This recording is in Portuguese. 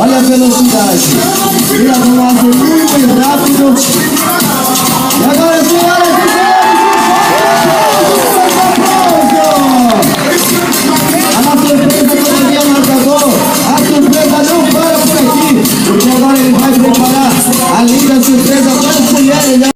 Olha a velocidade. Vira do lado muito rápido. E agora, senhoras e senhores, a nossa surpresa todavia marcador. A surpresa não para por aqui, porque agora ele vai preparar a linda surpresa.